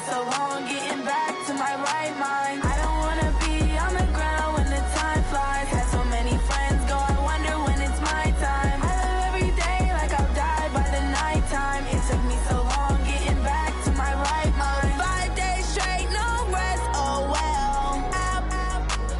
so long getting back to my right mind. I don't wanna be on the ground when the time flies. Had so many friends go, I wonder when it's my time. I live every day like I'll die by the nighttime. It took me so long getting back to my right mind. 5 days straight, no rest, oh well. I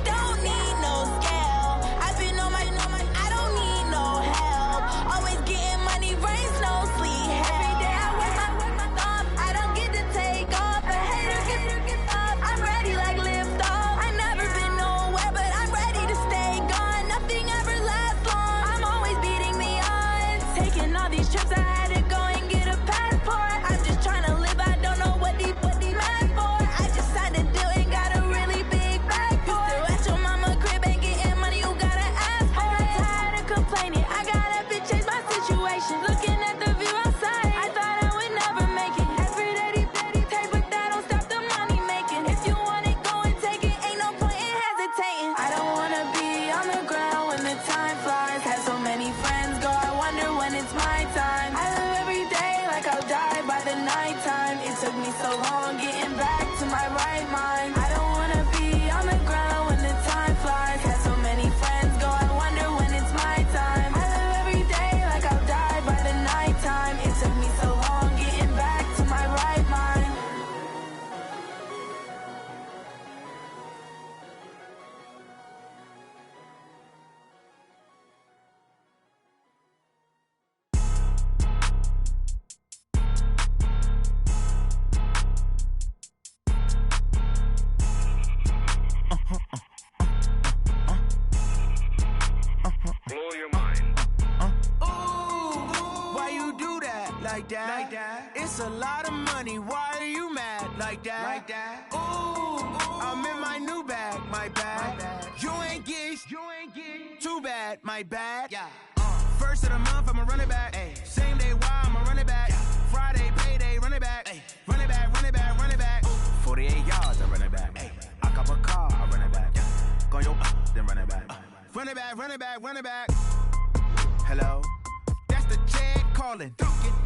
don't need no scale. I've been on my, I don't need no help. Always getting money, rains, no sleep. Every day I work my thumb. I don't get to take off. A hater get up. I'm ready like lift off. I never been nowhere, but I'm ready to stay gone. Nothing ever lasts long. I'm always beating the odds. Taking all these trips, I had to go and get a passport. I'm just trying to live. I don't know what the mad for. I just signed a deal and got a really big bag for it. Still at your mama crib ain't getting money, you gotta ask for it. I'm tired of complaining. I gotta change my situation. Looking at the view outside, I thought I would never make it. Every day take, but that don't stop the money making. If you want it, go and take it. Ain't no point in hesitating. I don't wanna be on the ground when the time flies. Had so many friends go, I wonder when it's my time. I live every day like I'll die by the nighttime. It took me so long getting back to my right mind. I don't wanna be on the ground when the time flies. Had so many friends go, I wonder when it's my time. I live every day like I'll die by the nighttime. It took me so long getting back to my right mind. Blow your mind. Ooh, why you do that like that? Like that? It's a lot of money. Why are you mad like that? Like that? Ooh, I'm in my new bag, my bad. You ain't get too bad, my bad. Yeah. First of the month, I'ma run it back. Ay. Same day, why I'ma run it back. Friday, payday, run it back. Ay. Run it back, run it back, run it back. 48 yards, I run it back. Ay. I cop a car, I run it back. Go yo, then run it back. Run it back, run it back, run it back. Hello, that's the check calling.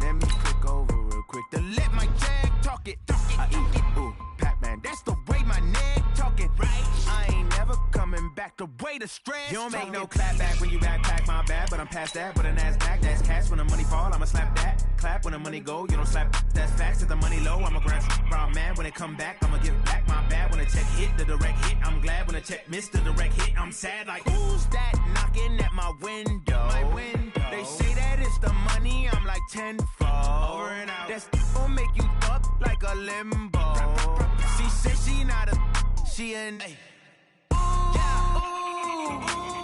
Let me click over real quick to let my check talk it. I eat it, ooh, Pac-Man, that's the way my neck talking. Right, I ain't never coming back the way the stress. You don't make no clap back when you backpack, my bad, but I'm past that. But an ass back, that's cash. When the money fall, I'ma slap that. Clap when the money go, you don't slap. That's facts. If the money low, I'ma grab brown man. When it come back, I'ma give back my bad. When the check hit, the direct hit, I'm glad. When the check missed the direct hit, I'm sad. Like who's that knocking at my window? My window. They say that it's the money, I'm like tenfold. Over and out. That's gon' make you up like a limbo. She said she not a, she an. Ay.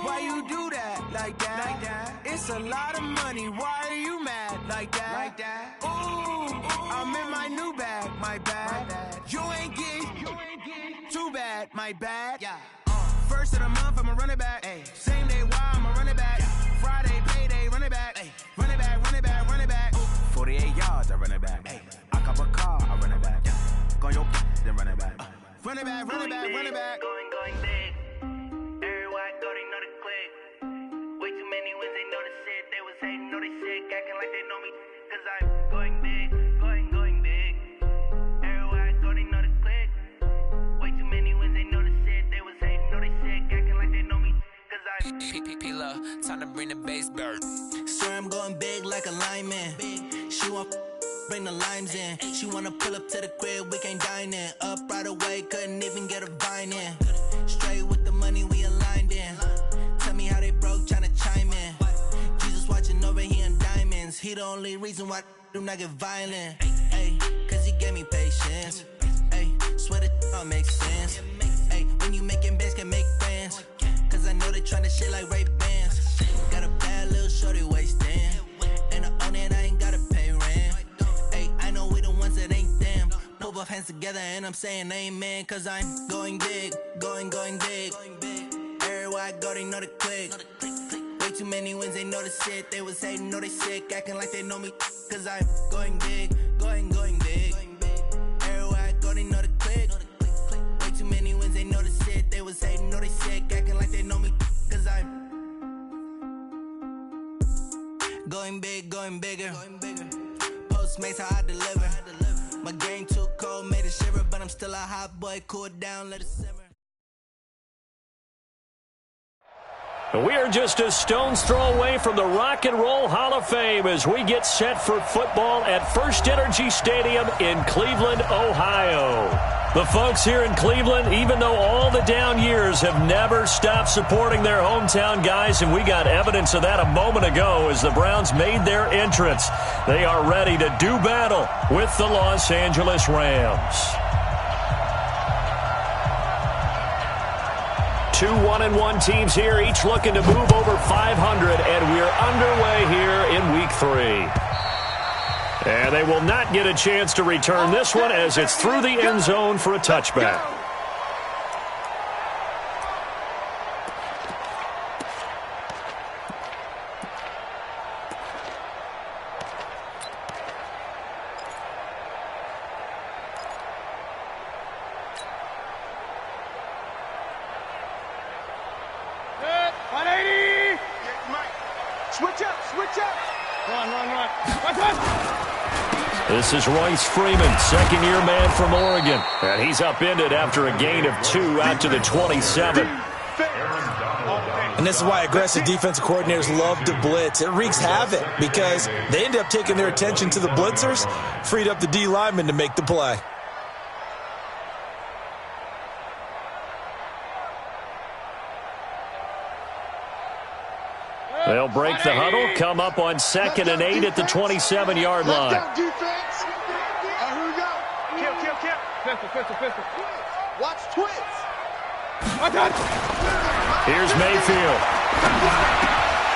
Why you do that like that? Like that? It's a lot of money. Why are you mad like that? Like that? Ooh, I'm in my new bag, my bad. You ain't get too bad, my bad. Yeah. First of the month, I'ma run it back. Ay. Same day, why I'ma run it back. Friday, payday, run it back. Ay. Run it back, run it back, run it back. 48 yards, I run it back. Ay. I cop a car, I run it back. Go yo, then run it back. Run it back, run it back, run it back. Going big. Everywhere I go, they know the click. Way too many wins, they know the shit. They was hating, know they sick, acting like they know me. Cause I'm going big, going big. Everywhere I go, they know the click. Way too many wins, they know the shit. They was hating, know they sick, acting like they know me. Cause I'm P-P-P-Love, time to bring the bass bird. Swear I'm going big like a lineman. She want bring the limes in. She wanna pull up to the crib, we can't dine in. Up right away, couldn't even get a vine in. Straight with the money, we aligned in. Tell me how they broke, tryna chime in. Jesus watching over, he in diamonds. He the only reason why I do not get violent. Ay, cause he gave me patience. Ay, swear that all makes sense. Ay, when you making bands, can make friends. Cause I know they tryna shit like Ray-Bans. Got a bad little shorty wasting. And I own it, I ain't gotta pay rent. Ay, I know we the ones that ain't them. Pull both hands together and I'm saying amen. Cause I'm going big, going big. Everywhere I go, they know the click. Way too many wins, they know the shit. They was hating, know they sick, acting like they know me. Cause I'm going big, going big. Everywhere I go, they know the click. Way too many wins, they know the shit. They was hating, know they sick, acting like they know me. Cause I'm going big, going bigger. Postmates how I deliver. My game too cold, made it shiver. still a hot boy, cool down, let it simmer. We are just a stone's throw away from the Rock and Roll Hall of Fame as we get set for football at First Energy Stadium in Cleveland, Ohio. The folks here in Cleveland, even though all the down years, have never stopped supporting their hometown guys, and we got evidence of that a moment ago as the Browns made their entrance. They are ready to do battle with the Los Angeles Rams. 2 1-1 teams here, each looking to move over 500, and we're underway here in Week 3. And they will not get a chance to return this one as it's through the end zone for a touchback. This is Royce Freeman, second-year man from Oregon. And he's upended after a gain of 2 out to the 27. And this is why aggressive defensive coordinators love to blitz. It wreaks havoc because they end up taking their attention to the blitzers, freed up the D lineman to make the play. They'll break the huddle, come up on 2nd and 8 at the 27-yard line. Watch twins. Here's Mayfield.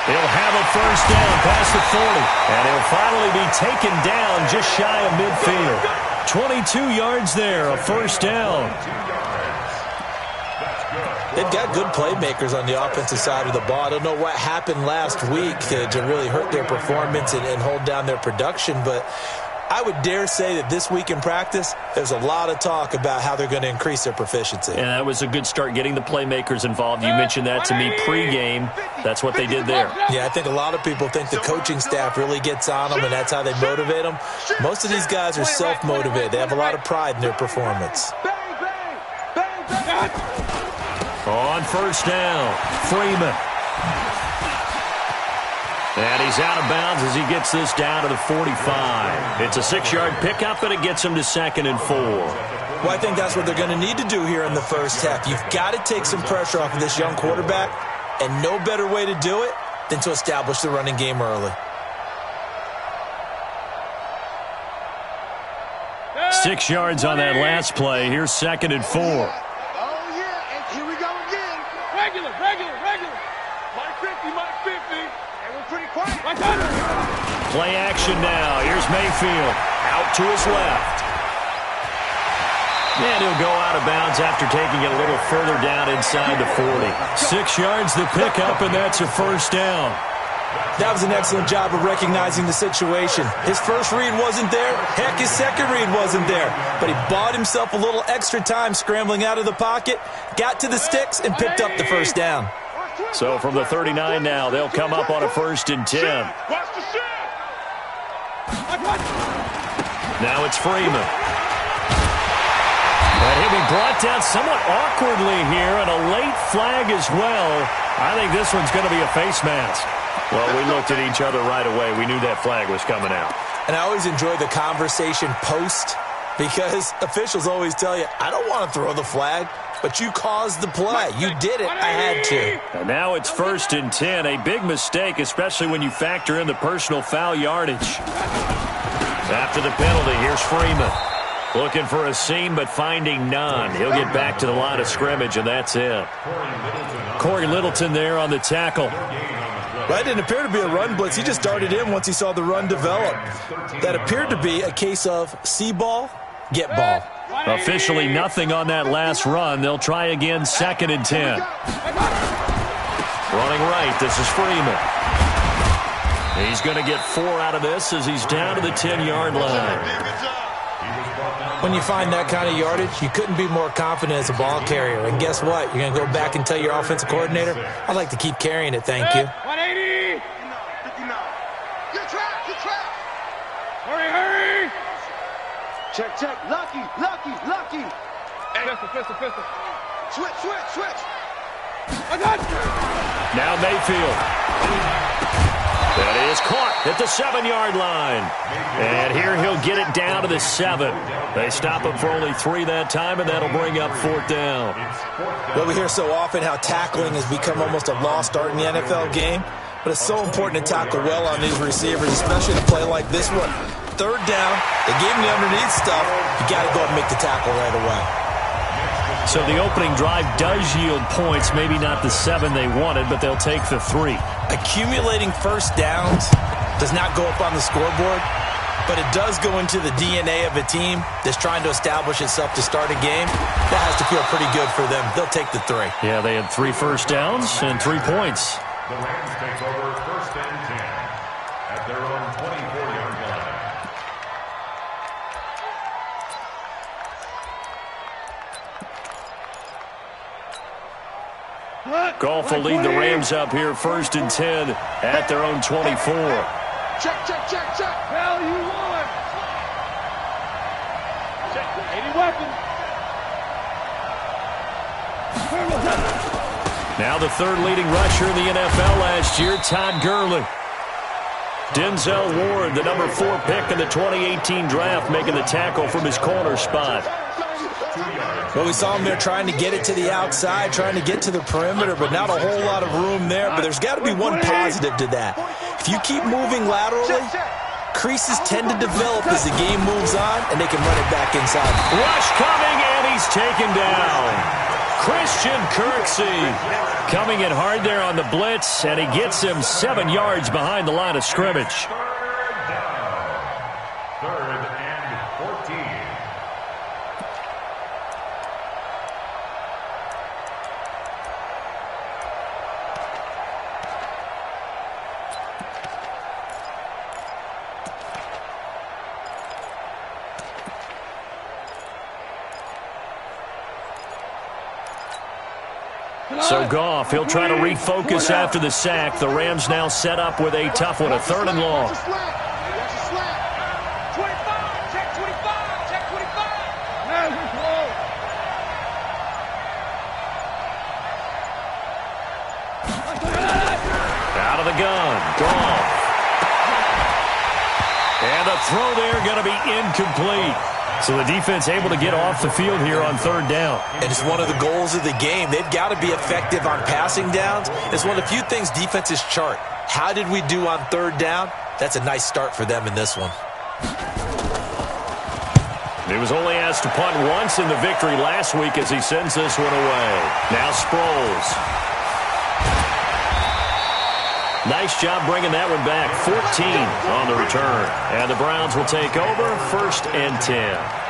He'll have a first down past the 40, and he'll finally be taken down just shy of midfield. 22 yards there, a first down. They've got good playmakers on the offensive side of the ball. I don't know what happened last week to really hurt their performance and hold down their production, but I would dare say that this week in practice, there's a lot of talk about how they're going to increase their proficiency. And that was a good start getting the playmakers involved. You mentioned that to me pregame. That's what they did there. Yeah, I think a lot of people think the coaching staff really gets on them, and that's how they motivate them. Most of these guys are self-motivated. They have a lot of pride in their performance. On first down, Freeman. And he's out of bounds as he gets this down to the 45. It's a 6-yard pickup, and it gets him to 2nd and 4. Well, I think that's what they're going to need to do here in the first half. You've got to take some pressure off of this young quarterback, and no better way to do it than to establish the running game early. 6 yards on that last play. Here's 2nd and 4. Play action now. Here's Mayfield. Out to his left. And he'll go out of bounds after taking it a little further down inside the 40. 6 yards the pickup, and that's a first down. That was an excellent job of recognizing the situation. His first read wasn't there. Heck, his second read wasn't there. But he bought himself a little extra time scrambling out of the pocket, got to the sticks, and picked up the first down. So from the 39 now, they'll come up on a 1st and 10. Now it's Freeman. And he'll be brought down somewhat awkwardly here, and a late flag as well. I think this one's going to be a face mask. Well, we looked at each other right away. We knew that flag was coming out. And I always enjoy the conversation post because officials always tell you, I don't want to throw the flag, but you caused the play. You did it. I had to. And now it's 1st and 10. A big mistake, especially when you factor in the personal foul yardage. After the penalty, here's Freeman. Looking for a seam, but finding none. He'll get back to the line of scrimmage, and that's it. Corey Littleton there on the tackle. That didn't appear to be a run blitz. He just darted in once he saw the run develop. That appeared to be a case of see ball, get ball. Officially nothing on that last run. They'll try again, 2nd and 10. Running right, this is Freeman. He's going to get 4 out of this as he's down to the 10-yard line. When you find that kind of yardage, you couldn't be more confident as a ball carrier. And guess what? You're going to go back and tell your offensive coordinator, I'd like to keep carrying it, thank you. 180. Good trap. Hurry! Check, check. Lucky. Pistol. Switch. I got you. Now Mayfield. That is caught at the 7-yard line. And here he'll get it down to the 7. They stop him for only 3 that time, and that'll bring up 4th down. Well, we hear so often how tackling has become almost a lost art in the NFL game. But it's so important to tackle well on these receivers, especially to play like this one. 3rd down, they gave him the underneath stuff. You got to go and make the tackle right away. So the opening drive does yield points, maybe not the 7 they wanted, but they'll take the 3. Accumulating first downs does not go up on the scoreboard, but it does go into the DNA of a team that's trying to establish itself to start a game. That has to feel pretty good for them. They'll take the 3. Yeah, they had 3 first downs and 3 points. The Rams take over 1st and 10 at their own 24-yard line. Goff will lead the Rams up here 1st and 10 at their own 24. Check. Hell, you won. Check. Any weapon. Now the 3rd leading rusher in the NFL last year, Todd Gurley. Denzel Ward, the number 4 pick in the 2018 draft, making the tackle from his corner spot. Well, we saw him there trying to get it to the outside, trying to get to the perimeter, but not a whole lot of room there. But there's got to be one positive to that. If you keep moving laterally, creases tend to develop as the game moves on, and they can run it back inside. Rush coming, and he's taken down. Christian Kirksey coming in hard there on the blitz, and he gets him 7 yards behind the line of scrimmage. 3rd and 14. So Goff, he'll try to refocus after the sack. The Rams now set up with a tough one, a 3rd and long. Check 25. Out of the gun, Goff. And a throw there going to be incomplete. So the defense able to get off the field here on 3rd down. And it's one of the goals of the game. They've got to be effective on passing downs. It's one of the few things defenses chart. How did we do on 3rd down? That's a nice start for them in this one. He was only asked to punt once in the victory last week as he sends this one away. Now Sproles. Nice job bringing that one back. 14 on the return. And the Browns will take over 1st and 10.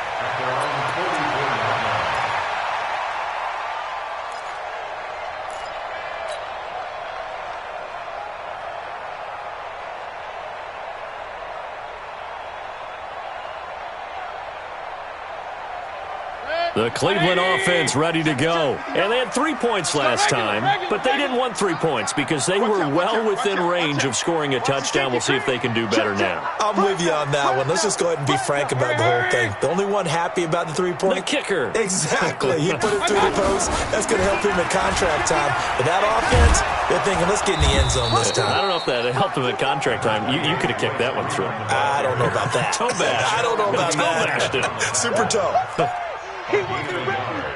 The Cleveland offense ready to go. And they had 3 points last time, but they didn't want 3 points because they were well within range of scoring a touchdown. We'll see if they can do better now. I'm with you on that one. Let's just go ahead and be frank about the whole thing. The only one happy about the 3-point? The kicker. Exactly. He put it through the post. That's going to help him at contract time. But that offense, they're thinking, let's get in the end zone this time. I don't know if that helped him at contract time. You could have kicked that one through. I don't know about that. Toe bash. I don't know about that. Super toe.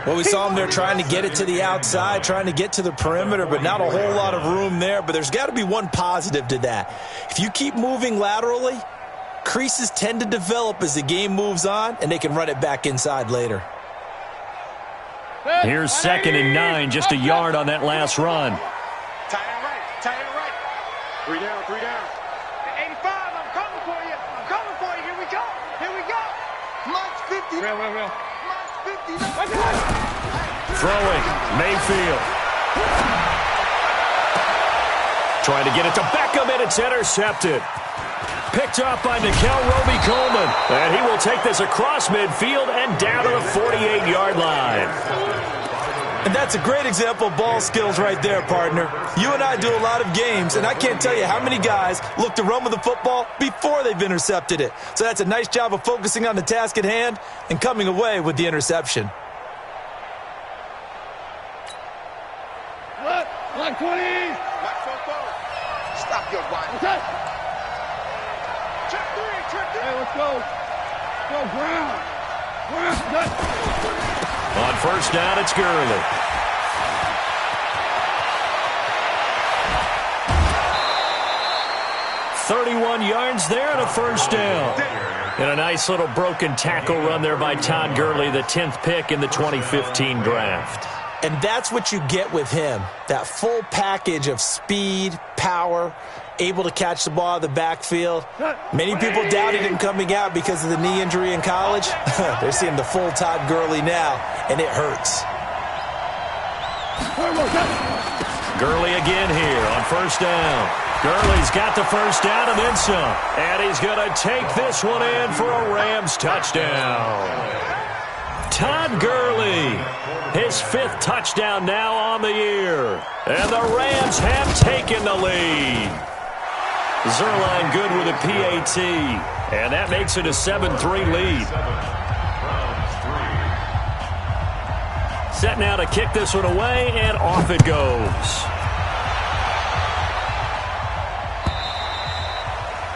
Well, we saw him there trying to get it to the outside, trying to get to the perimeter, but not a whole lot of room there. But there's got to be one positive to that. If you keep moving laterally, creases tend to develop as the game moves on, and they can run it back inside later. Here's 2nd and 9, just a yard on that last run. Tight end right. 3 down. 85, I'm coming for you. Here we go. March 50. Real. Throwing, Mayfield. Trying to get it to Beckham, and it's intercepted. Picked up by Nickel Roby-Coleman. And he will take this across midfield and down to the 48-yard line. And that's a great example of ball skills right there, partner. You and I do a lot of games, and I can't tell you how many guys look to run with the football before they've intercepted it. So that's a nice job of focusing on the task at hand and coming away with the interception. Black 20! Black 4. Stop your body. Okay. Check 3, check 3. Hey, let's go. Go, ground. On first down, it's Gurley. "31 yards there and a first down." And a nice little broken tackle run there by Todd Gurley, the 10th pick in the 2015 draft. And that's what you get with him, that full package of speed, power, able to catch the ball out of the backfield. Many people doubted him coming out because of the knee injury in college. They're seeing the full Todd Gurley now, and it hurts. Gurley again here on first down. Gurley's got the first down and then some. And he's going to take this one in for a Rams touchdown. Todd Gurley, his 5th touchdown now on the year. And the Rams have taken the lead. Zerline good with a PAT. And that makes it a 7-3 lead. Set now to kick this one away, and off it goes.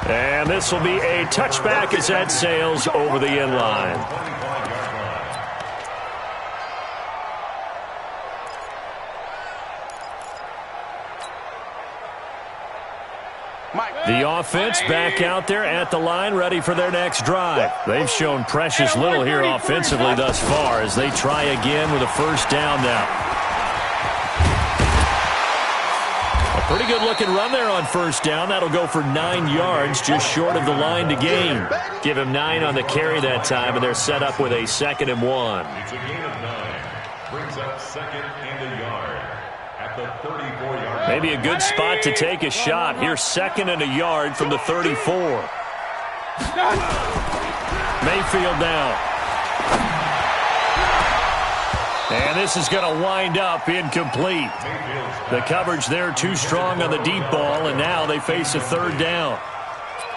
And this will be a touchback as that sails over the end line. The offense back out there at the line, ready for their next drive. They've shown precious little here offensively thus far as they try again with a first down now. A pretty good-looking run there on first down. That'll go for 9 yards, just short of the line to gain. Give him 9 on the carry that time, and they're set up with a 2nd and 1. It's a gain of 9. Brings up 2nd and a yard at the 34-yard line. Maybe a good spot to take a shot. Here's 2nd and a yard from the 34. Mayfield now. And this is going to wind up incomplete. The coverage there too strong on the deep ball, and now they face a 3rd down.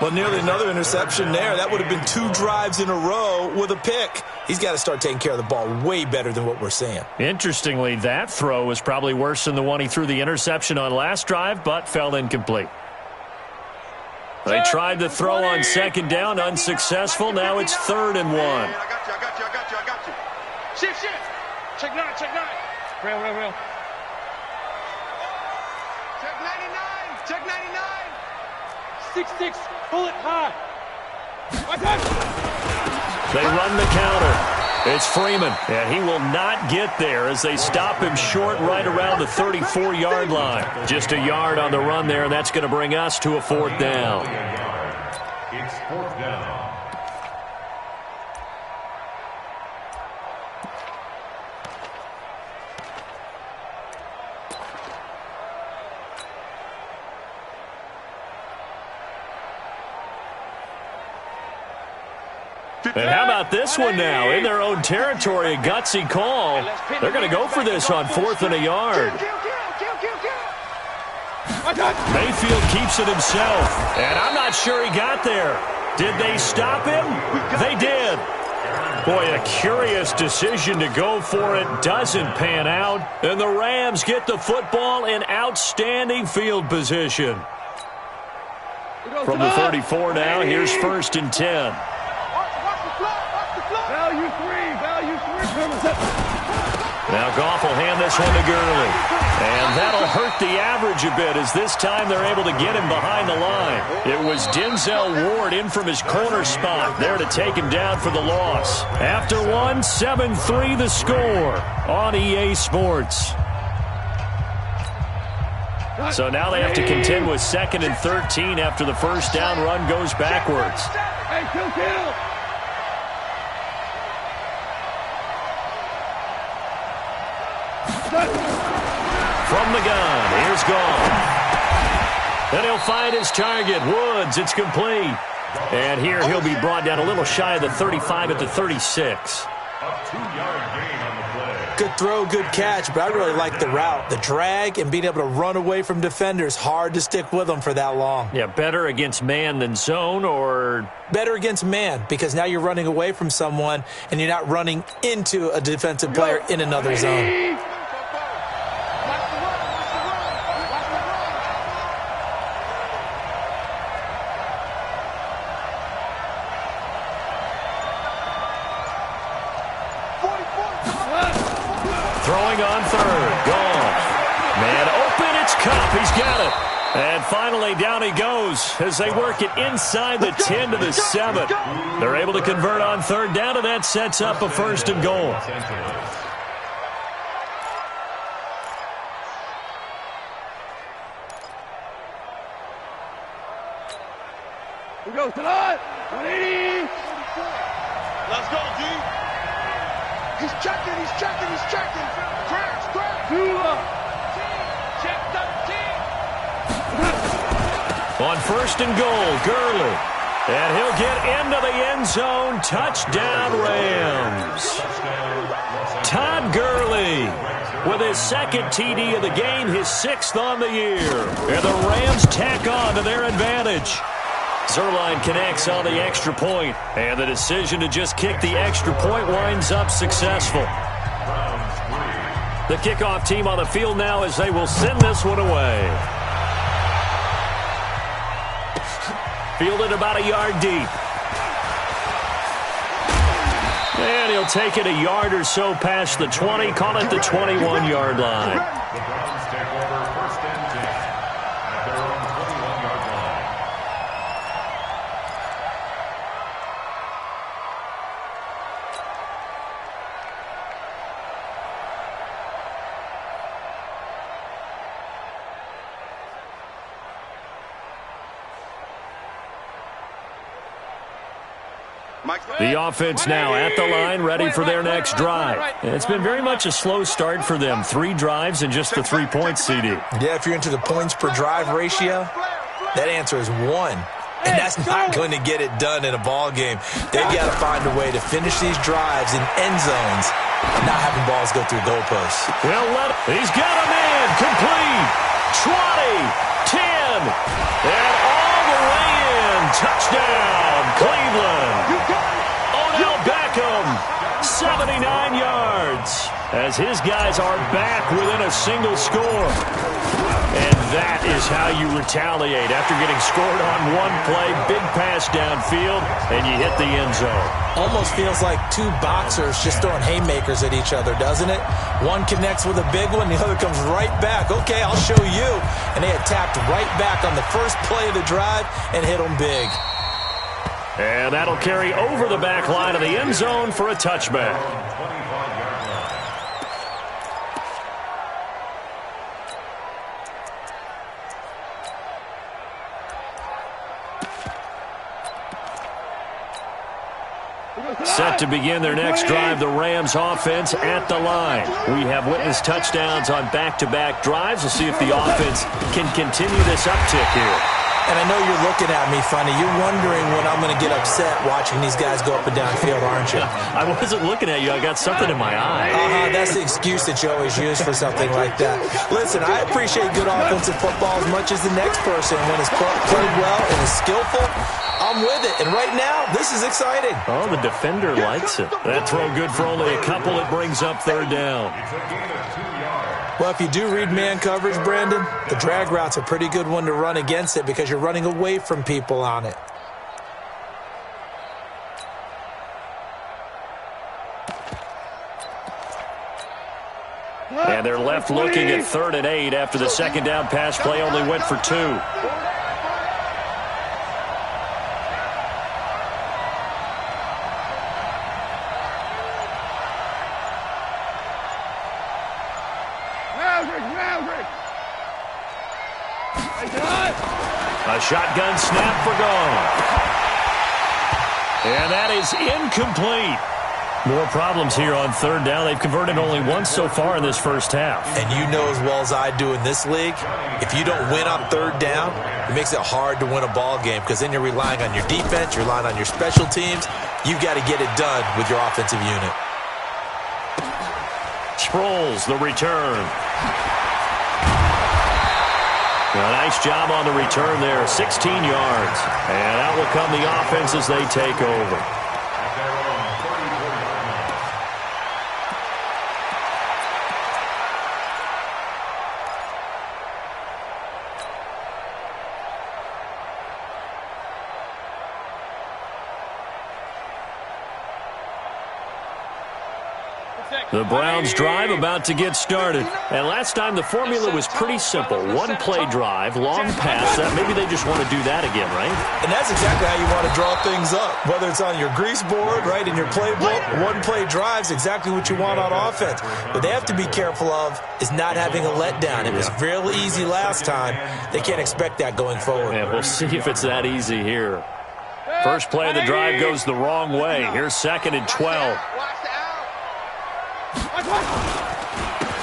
Well, nearly another interception there. That would have been 2 drives in a row with a pick. He's got to start taking care of the ball way better than what we're seeing. Interestingly, that throw was probably worse than the one he threw the interception on last drive, but fell incomplete. They tried the throw on 2nd down, unsuccessful. Now it's 3rd and 1. I got you. Shift. Check 9. Real. Check 99. 6-6. Pull it high. They run the counter. It's Freeman, and he will not get there as they stop him short right around the 34-yard line. Just a yard on the run there, and that's going to bring us to a 4th down. It's 4th down. And how about this one now? In their own territory, a gutsy call. They're going to go for this on 4th and a yard. Mayfield keeps it himself. And I'm not sure he got there. Did they stop him? They did. Boy, a curious decision to go for it. Doesn't pan out. And the Rams get the football in outstanding field position. From the 34 now, here's 1st and 10. Value three. Now Goff will hand this one to Gurley. And that'll hurt the average a bit as this time they're able to get him behind the line. It was Denzel Ward in from his corner spot there to take him down for the loss. After one, 7-3 the score on EA Sports. So now they have to contend with 2nd and 13 after the first down run goes backwards. Hey, kill. From the gun, here's Goff. Then he'll find his target, Woods. It's complete. And here he'll be brought down a little shy of the 35 at the 36. A 2-yard gain on the play. Good throw, good catch, but I really like the route. The drag and being able to run away from defenders, hard to stick with them for that long. Yeah, better against man than zone, or? Better against man, because now you're running away from someone and you're not running into a defensive player in another zone. Throwing on third. Gone. Man open. It's Cup. He's got it. And finally, down he goes as they work it inside the 10 to the 7. They're able to convert on third down, and that sets up a 1st and goal. Here goes tonight. 180. Let's go, D. He's checking. Crash. Check the team. On 1st and goal, Gurley. And he'll get into the end zone. Touchdown, Rams. Todd Gurley with his 2nd TD of the game, his 6th on the year. And the Rams tack on to their advantage. Zerline connects on the extra point, and the decision to just kick the extra point winds up successful. The kickoff team on the field now as they will send this one away. Fielded about a yard deep. And he'll take it a yard or so past the 20, call it the 21-yard line. The Browns take over 1st and 10 at their own 21-yard line. The offense now at the line, ready for their next drive. It's been very much a slow start for them. 3 drives and just the 3 points, CD. Yeah, if you're into the points per drive ratio, that answer is 1. And that's not going to get it done in a ball game. They've got to find a way to finish these drives in end zones, not having balls go through goalposts. He's got a man, complete, 20, 10, and all the way in. Touchdown, Cleveland. Odell Beckham, 79 yards, as his guys are back within a single score. And that is how you retaliate after getting scored on one play, big pass downfield, and you hit the end zone. Almost feels like 2 boxers just throwing haymakers at each other, doesn't it? One connects with a big one, the other comes right back. Okay, I'll show you. And they attacked right back on the first play of the drive and hit them big. And that'll carry over the back line of the end zone for a touchback. Set to begin their next drive, the Rams offense at the line. We have witnessed touchdowns on back-to-back drives. We'll see if the offense can continue this uptick here. And I know you're looking at me funny. You're wondering when I'm going to get upset watching these guys go up and down field, aren't you? I wasn't looking at you. I got something in my eye. That's the excuse that you always use for something like that. Listen, I appreciate good offensive football as much as the next person. When it's played well and is skillful, I'm with it. And right now, this is exciting. Oh, the defender likes it. That throw good for only a couple. It brings up 3rd down. Well, if you do read man coverage, Brandon, the drag route's a pretty good one to run against it because you're running away from people on it. And they're left looking at 3rd and 8 after the 2nd down pass play only went for 2. A shotgun snap for gone. And that is incomplete. More problems here on 3rd down. They've converted only once so far in this first half. And you know as well as I do in this league, if you don't win on 3rd down, it makes it hard to win a ball game because then you're relying on your defense, you're relying on your special teams. You've got to get it done with your offensive unit. Sproles, the return. A nice job on the return there, 16 yards. And out will come the offense as they take over. The Browns drive about to get started. And last time the formula was pretty simple. One play drive, long pass. Maybe they just want to do that again, right? And that's exactly how you want to draw things up. Whether it's on your grease board, right, in your playbook, one play drive's exactly what you want on offense. What they have to be careful of is not having a letdown. It was real easy last time. They can't expect that going forward. Yeah, we'll see if it's that easy here. First play of the drive goes the wrong way. Here's 2nd and 12.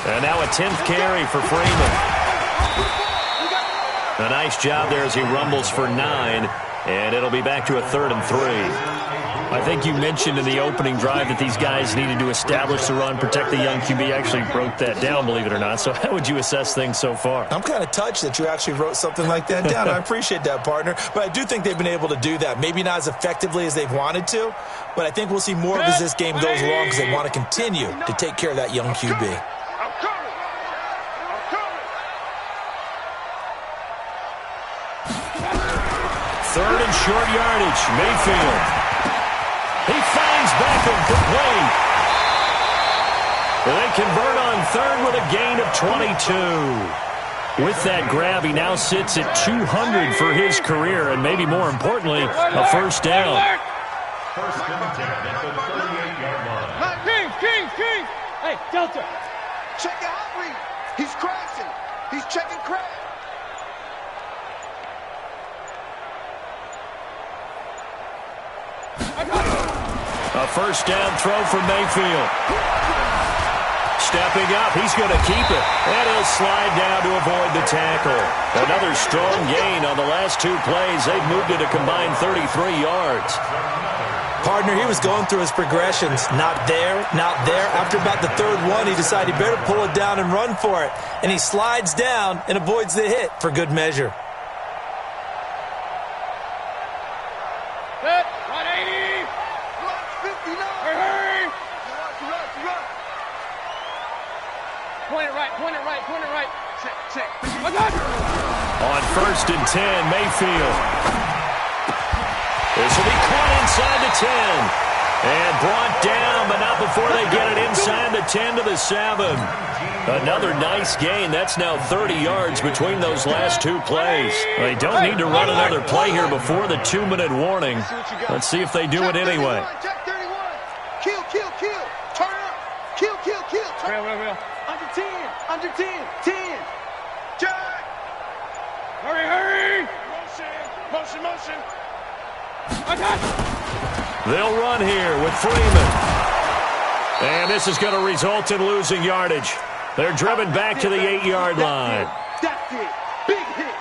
And now a 10th carry for Freeman. A nice job there as he rumbles for 9, and it'll be back to a 3rd and 3. I think you mentioned in the opening drive that these guys needed to establish the run, protect the young QB. I actually wrote that down, believe it or not. So how would you assess things so far? I'm kind of touched that you actually wrote something like that down. I appreciate that, partner. But I do think they've been able to do that. Maybe not as effectively as they've wanted to, but I think we'll see more of as this game goes along because they want to continue to take care of that young QB. 3rd and short yardage. Mayfield. He finds Beckham complete. They convert on 3rd with a gain of 22. With that grab, he now sits at 200 for his career, and maybe more importantly, a first down. First and 10 at the 38-yard line. King! Hey, Delta. Check out Reed. He's crashing. He's checking crash. A first down throw from Mayfield. Stepping up, he's going to keep it. And he'll slide down to avoid the tackle. Another strong gain on the last 2 plays. They've moved it a combined 33 yards. Partner, he was going through his progressions. Not there, not there. After about the 3rd one, he decided he better pull it down and run for it. And he slides down and avoids the hit for good measure. Set, 180. Mark 59. Hurry. Run. Point it right. Check. On 1st and 10, Mayfield. This will be caught inside the 10. And brought down, but not before they get it inside the 10 to the 7. Another nice gain. That's now 30 yards between those last 2 plays. They don't need to run another play here before the 2-minute warning. Let's see if they do it anyway. Check 31. Kill. Turn up. Kill. Turn up. Under 10. 10. Jack. Hurry. Motion. They'll run here with Freeman. And this is going to result in losing yardage. They're driven back to the 8-yard line. That's it. Big hit.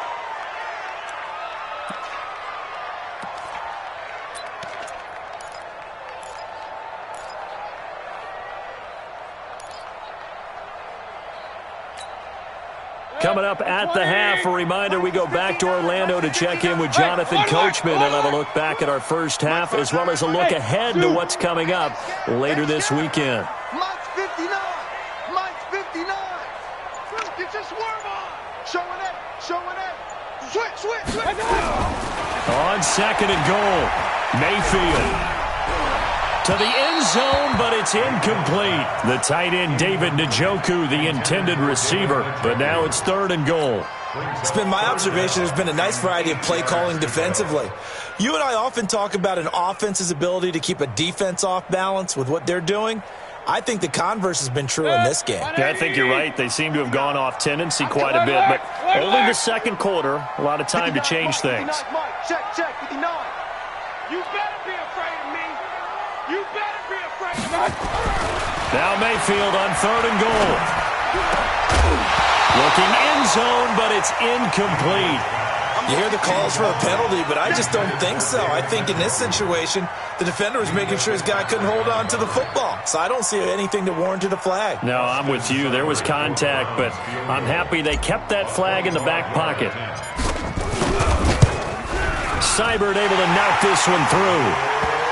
Coming up at the half, a reminder, we go back to Orlando to check in with Jonathan Coachman and have a look back at our first half as well as a look ahead to what's coming up later this weekend. Mike's 59. Get your swerve on. Showing it. Switch. On 2nd and goal, Mayfield. To the end zone, but it's incomplete. The tight end, David Njoku, the intended receiver. But now it's 3rd and goal. It's been my observation there's been a nice variety of play calling defensively. You and I often talk about an offense's ability to keep a defense off balance with what they're doing. I think the converse has been true in this game. Yeah, I think you're right. They seem to have gone off tendency quite a bit, but only the 2nd quarter. A lot of time to change things. Check, 59. You better be afraid of me. Now Mayfield on 3rd and goal. Looking end zone, but it's incomplete. You hear the calls for a penalty, but I just don't think so. I think in this situation, the defender was making sure his guy couldn't hold on to the football. So I don't see anything to warrant a flag. No, I'm with you. There was contact, but I'm happy they kept that flag in the back pocket. Seibert able to knock this one through.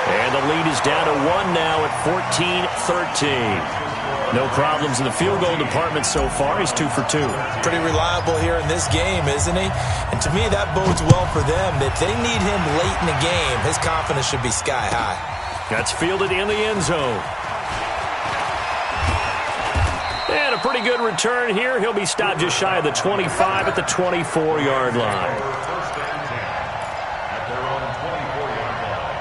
And the lead is down to 1 now at 14-13. No problems in the field goal department so far. He's 2 for 2. Pretty reliable here in this game, isn't he? And to me, that bodes well for them. If they need him late in the game, his confidence should be sky high. That's fielded in the end zone. And a pretty good return here. He'll be stopped just shy of the 25 at the 24-yard line. First and 10 at their own 24-yard line.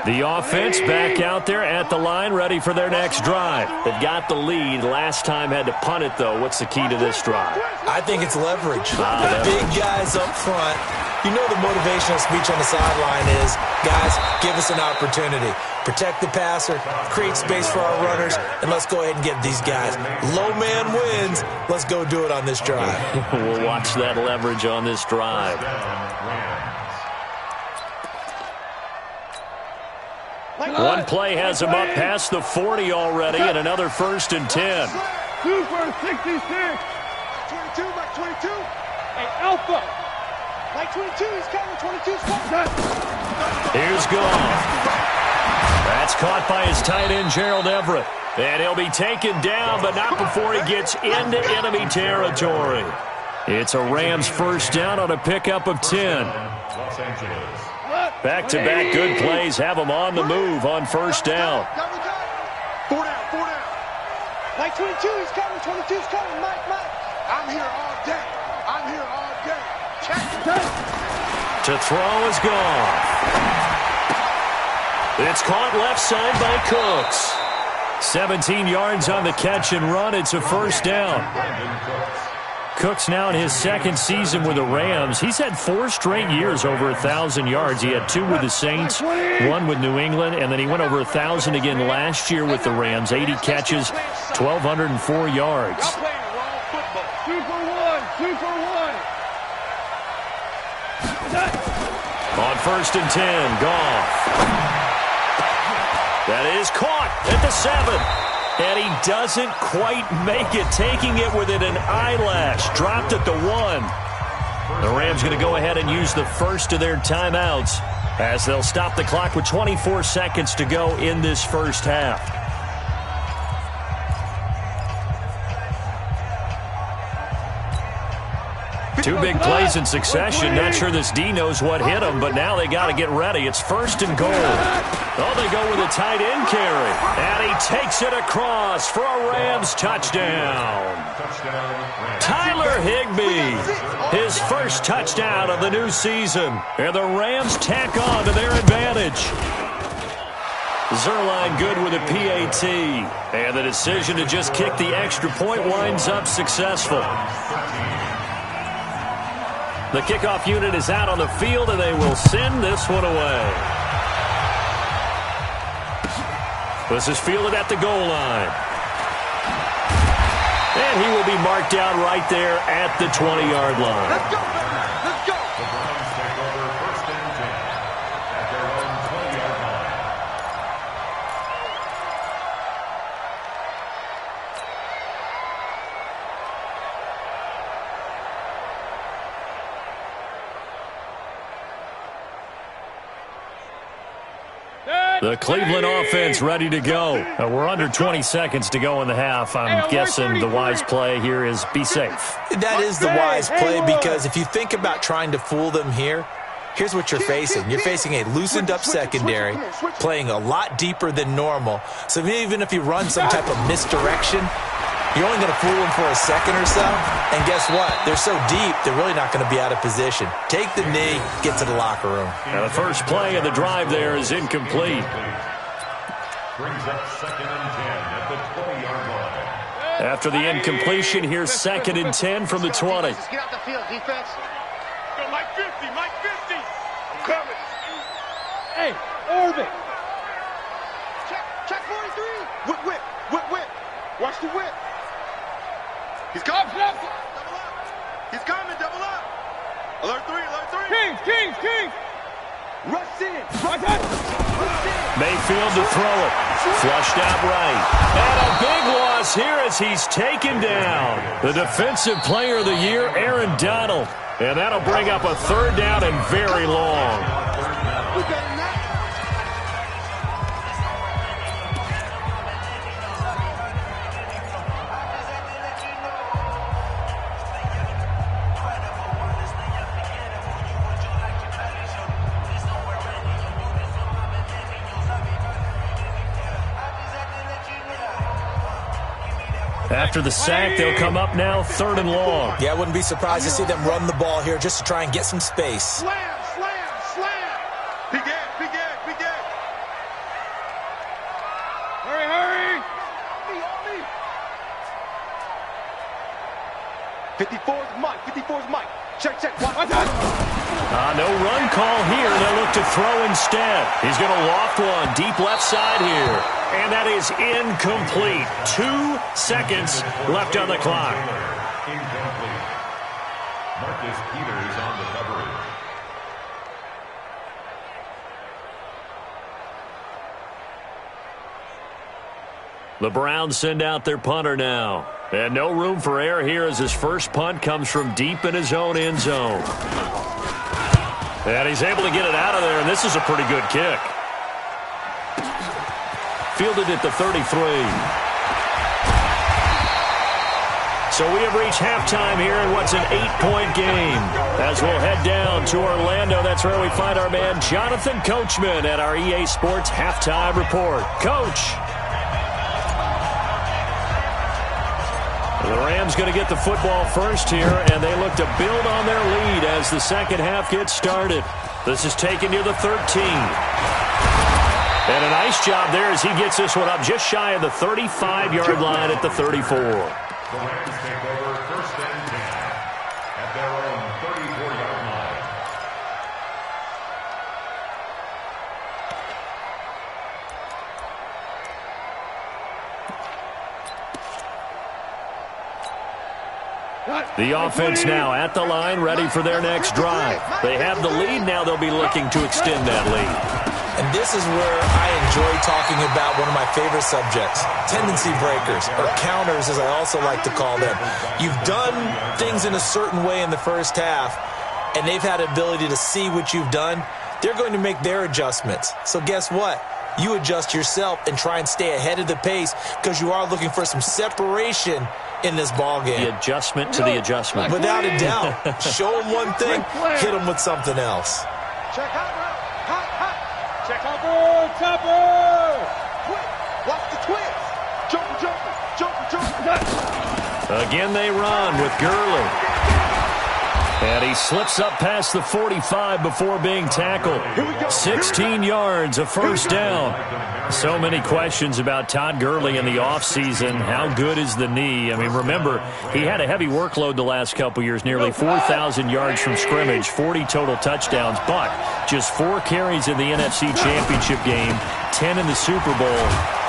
The offense back out there at the line, ready for their next drive. They've got the lead. Last time had to punt it, though. What's the key to this drive? I think it's leverage. The big guys up front. You know the motivational speech on the sideline is, guys, give us an opportunity. Protect the passer, create space for our runners, and let's go ahead and get these guys. Low man wins. Let's go do it on this drive. We'll watch that leverage on this drive. One play has him up past the 40 already, and another 1st and 10. 2 for 66. 22, Mike 22. Hey, Alpha. Mike 22, he's coming. 22's coming. Here's Goff. That's caught by his tight end, Gerald Everett. And he'll be taken down, but not before he gets into enemy territory. It's a Rams first down on a pickup of 10. Los Angeles. Back-to-back good plays have them on the move on first down. 4 down, 4 down. Mike 22, he's coming. 22's coming. Mike. I'm here all day. I'm here all day. Check. To throw is Goff. It's caught left side by Cooks. 17 yards on the catch and run. It's a first down. Cooks now in his 2nd season with the Rams. He's had 4 straight years over 1,000 yards. He had 2 with the Saints, 1 with New England, and then he went over 1,000 again last year with the Rams. 80 catches, 1,204 yards. 2 for 1. 2 for 1. On 1st and 10, Goff. That is caught at the 7. And he doesn't quite make it, taking it within an eyelash. Dropped at the 1. The Rams going to go ahead and use the first of their timeouts as they'll stop the clock with 24 seconds to go in this first half. 2 big plays in succession. Not sure this D knows what hit him, but now they got to get ready. It's 1st and goal. Oh, they go with a tight end carry. And he takes it across for a Rams touchdown. Tyler Higbee, his first touchdown of the new season. And the Rams tack on to their advantage. Zerline good with a PAT. And the decision to just kick the extra point winds up successful. The kickoff unit is out on the field, and they will send this one away. This is fielded at the goal line. And he will be marked down right there at the 20-yard line. Let's go, baby. Let's go. The Browns take over 1st and 10 at their own 20-yard line. The Cleveland offense ready to go. We're under 20 seconds to go in the half. I'm guessing the wise play here is be safe. That is the wise play, because if you think about trying to fool them here, here's what you're facing. You're facing a loosened up secondary, playing a lot deeper than normal. So even if you run some type of misdirection, you're only going to fool them for a second or so. And guess what? They're so deep, they're really not going to be out of position. Take the knee, get to the locker room. Now the first play of the drive there is incomplete. Brings up 2nd and 10 at the 20-yard line. After the incompletion, here's 2nd and 10 from the 20. Get out the field, defense. Go, Mike 50, Mike 50. I'm coming. Hey, orbit. Check 43. Whip. Watch the whip. He's coming. Double up. He's coming. Double up. Alert 3. Alert 3. Kings. Rush in. Mayfield to throw it. Flushed out right. And a big loss here as he's taken down. The defensive player of the year, Aaron Donald. And that'll bring up a third down and very long. After the sack, they'll come up now 3rd and long. Yeah, I wouldn't be surprised to see them run the ball here just to try and get some space. Slam. Big egg. Hurry. On me. 54's Mike. Check. No run call here. They'll look to throw instead. He's going to loft one deep left side here. And that is incomplete. 2 seconds left on the clock. Incomplete. Marcus Peters on the coverage. The Browns send out their punter now. And no room for error here as his first punt comes from deep in his own end zone. And he's able to get it out of there, and this is a pretty good kick. Fielded at the 33. So we have reached halftime here in what's an 8-point game. As we'll head down to Orlando, that's where we find our man Jonathan Coachman at our EA Sports Halftime Report. Coach. The Rams going to get the football first here, and they look to build on their lead as the second half gets started. This is taken near the 13. And a nice job there as he gets this one up just shy of the 35-yard line at the 34. The Rams take over 1st and 10 at their own 34-yard line. The offense now at the line, ready for their next drive. They have the lead. Now they'll be looking to extend that lead. And this is where I enjoy talking about one of my favorite subjects, tendency breakers, or counters as I also like to call them. You've done things in a certain way in the first half, and they've had the ability to see what you've done. They're going to make their adjustments. So guess what? You adjust yourself and try and stay ahead of the pace because you are looking for some separation in this ball game. The adjustment to the adjustment. Without a doubt. Show them one thing, hit them with something else. Check out, Check out, Topper! Watch the twist! Jumper! Again they run with Gurley. And he slips up past the 45 before being tackled. 16 yards, a first down. So many questions about Todd Gurley in the offseason. How good is the knee? I mean, remember, he had a heavy workload the last couple years, nearly 4,000 yards from scrimmage, 40 total touchdowns, but just 4 carries in the NFC Championship game, 10 in the Super Bowl.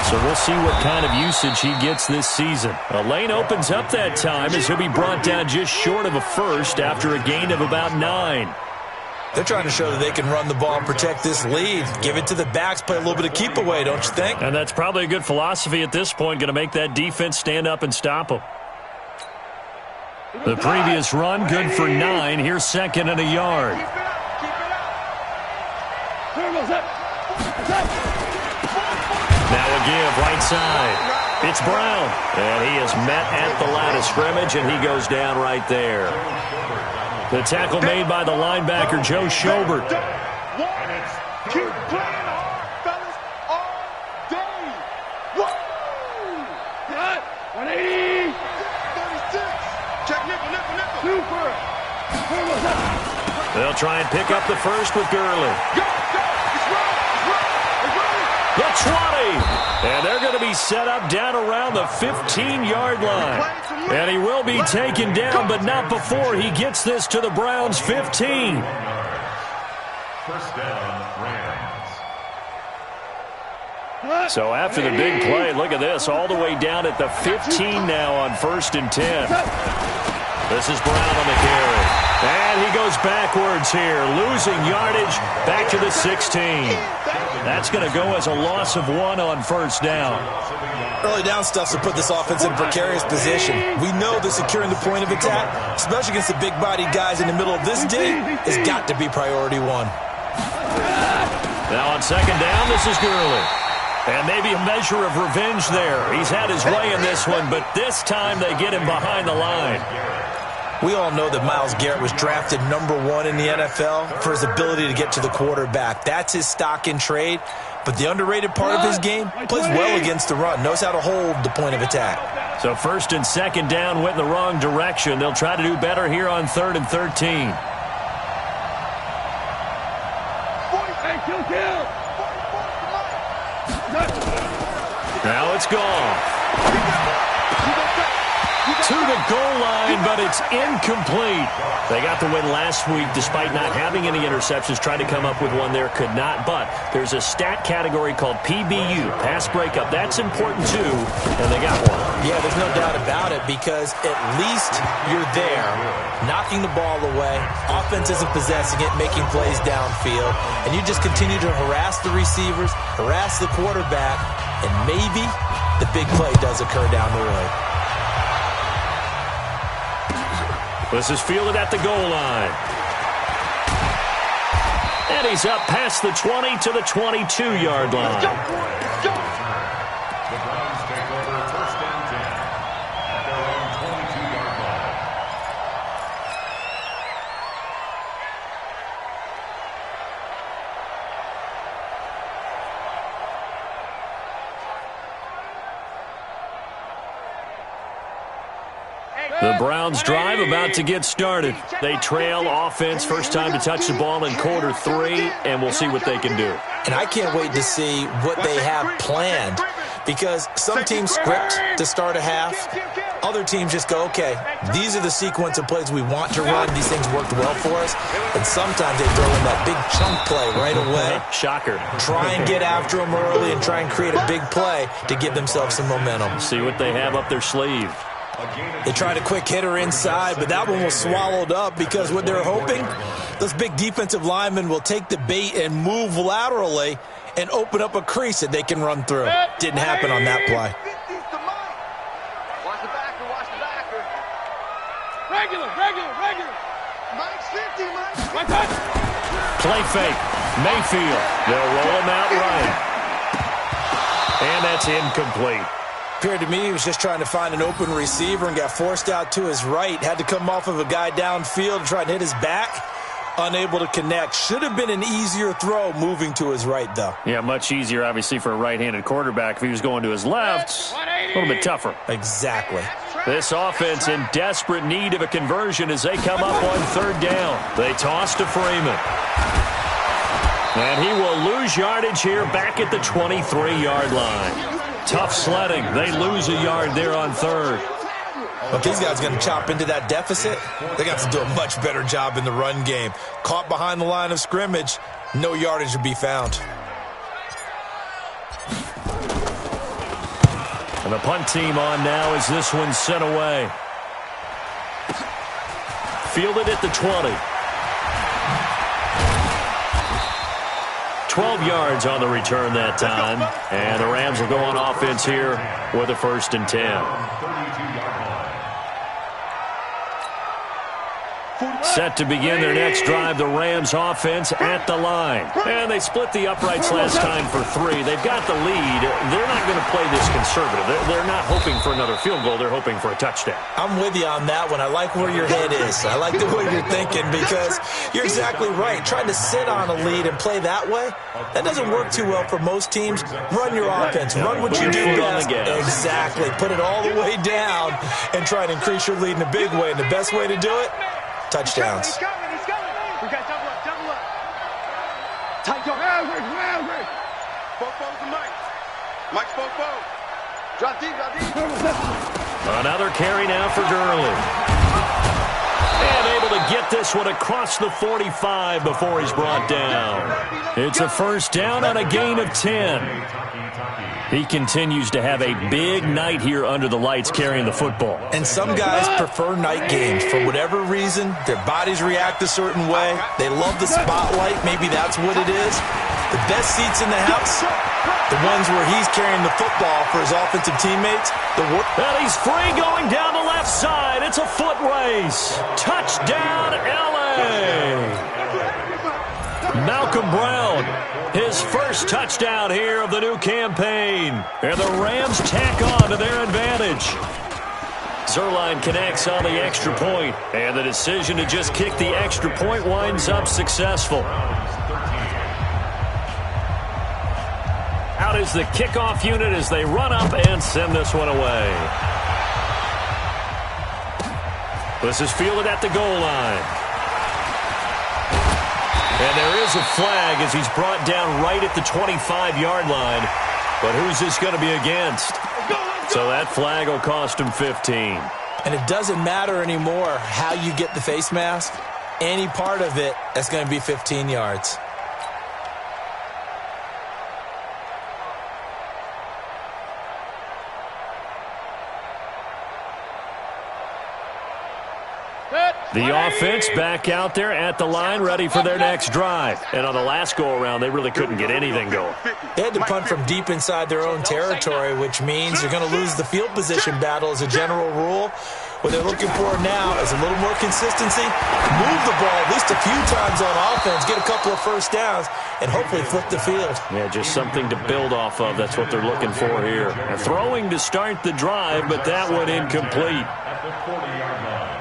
So we'll see what kind of usage he gets this season. A lane opens up that time as he'll be brought down just short of a first after a gain of about 9. They're trying to show that they can run the ball and protect this lead. Give it to the backs, play a little bit of keep away, don't you think? And that's probably a good philosophy at this point, going to make that defense stand up and stop them. The previous run, good for 9. Here's 2nd and a yard. Now a give, right side. It's Brown. And he is met at the line of scrimmage, and he goes down right there. The tackle made by the linebacker, Joe Schobert. Keep playing hard, fellas, all day. Woo! 180. 36. Check nickel. Super. They'll try and pick up the first with Gurley. Go. It's running. The 20. And they're going to be set up down around the 15-yard line. And he will be taken down, but not before he gets this to the Browns' 15. First down, Rams. So after the big play, look at this, all the way down at the 15 now on 1st and 10. This is Brown on the carry. And he goes backwards here, losing yardage back to the 16. That's going to go as a loss of 1 on 1st down. Early down stuff to put this offense in a precarious position. We know that securing the point of attack, especially against the big-bodied guys in the middle of this D, has got to be priority 1. Now on 2nd down, this is Gurley. And maybe a measure of revenge there. He's had his way in this one, but this time they get him behind the line. We all know that Myles Garrett was drafted #1 in the NFL for his ability to get to the quarterback. That's his stock in trade. But the underrated part of his game, plays well against the run, knows how to hold the point of attack. So 1st and 2nd down went in the wrong direction. They'll try to do better here on 3rd and 13. Now it's gone. To the goal line, but it's incomplete. They got the win last week despite not having any interceptions. Tried to come up with one there, could not. But there's a stat category called PBU, pass breakup. That's important too, and they got one. Yeah, there's no doubt about it because at least you're there, knocking the ball away. Offense isn't possessing it, making plays downfield. And you just continue to harass the receivers, harass the quarterback, and maybe the big play does occur down the road. This is fielded at the goal line. And he's up past the 20 to the 22-yard line. The Browns take over 1st and 10 at their own 22-yard line. The Browns drive about to get started. They trail offense, first time to touch the ball in quarter 3, and we'll see what they can do. And I can't wait to see what they have planned because some teams script to start a half. Other teams just go, okay, these are the sequence of plays we want to run. These things worked well for us. And sometimes they throw in that big chunk play right away. Shocker. Try and get after them early and try and create a big play to give themselves some momentum. See what they have up their sleeve. They tried a quick hitter inside, but that one was swallowed up because what they're hoping, those big defensive linemen will take the bait and move laterally and open up a crease that they can run through. Didn't happen on that play. Watch the backer, watch the backer. Regular. Mike's 50, Mike. Play fake. Mayfield. They'll roll him out right. And that's incomplete. Appeared to me he was just trying to find an open receiver and got forced out to his right. Had to come off of a guy downfield and try and hit his back. Unable to connect. Should have been an easier throw moving to his right, though. Yeah, much easier, obviously, for a right-handed quarterback. If he was going to his left, a little bit tougher. Exactly. This offense in desperate need of a conversion as they come up on 3rd down. They toss to Freeman. And he will lose yardage here back at the 23-yard line. Tough sledding. They lose a yard there on 3rd. But these guys are going to chop into that deficit. They got to do a much better job in the run game. Caught behind the line of scrimmage, no yardage to be found. And the punt team on now as this one's sent away. Fielded at the 20. 12 yards on the return that time. And the Rams will go on offense here with a 1st and 10. Set to begin their next drive, the Rams offense at the line. And they split the uprights last time for 3. They've got the lead. They're not going to play this conservative. They're not hoping for another field goal. They're hoping for a touchdown. I'm with you on that one. I like where your head is. I like the way you're thinking because you're exactly right. Trying to sit on a lead and play that way, that doesn't work too well for most teams. Run your offense. Run what you do best. Exactly. Put it all the way down and try to increase your lead in a big way. And the best way to do it, touchdowns. He's coming. We got double up. Tight go. Fofo to Mike. Mike's Fofo. Drop deep. Another carry now for Gurley. And able to get this one across the 45 before he's brought down. It's a 1st down on a gain of 10. He continues to have a big night here under the lights carrying the football. And some guys prefer night games. For whatever reason, their bodies react a certain way. They love the spotlight. Maybe that's what it is. The best seats in the house, the ones where he's carrying the football for his offensive teammates. And he's free going down the left side. It's a foot race. Touchdown, L.A. Malcolm Brown, his first touchdown here of the new campaign. And the Rams tack on to their advantage. Zerline connects on the extra point, and the decision to just kick the extra point winds up successful. Out is the kickoff unit as they run up and send this one away. This is fielded at the goal line. And there is a flag as he's brought down right at the 25-yard line. But who's this going to be against? So that flag will cost him 15. And it doesn't matter anymore how you get the face mask. Any part of it, that's going to be 15 yards. The offense back out there at the line, ready for their next drive. And on the last go-around, they really couldn't get anything going. They had to punt from deep inside their own territory, which means you're going to lose the field position battle as a general rule. What they're looking for now is a little more consistency, move the ball at least a few times on offense, get a couple of first downs, and hopefully flip the field. Yeah, just something to build off of. That's what they're looking for here. A throwing to start the drive, but that one incomplete. At the 40-yard line.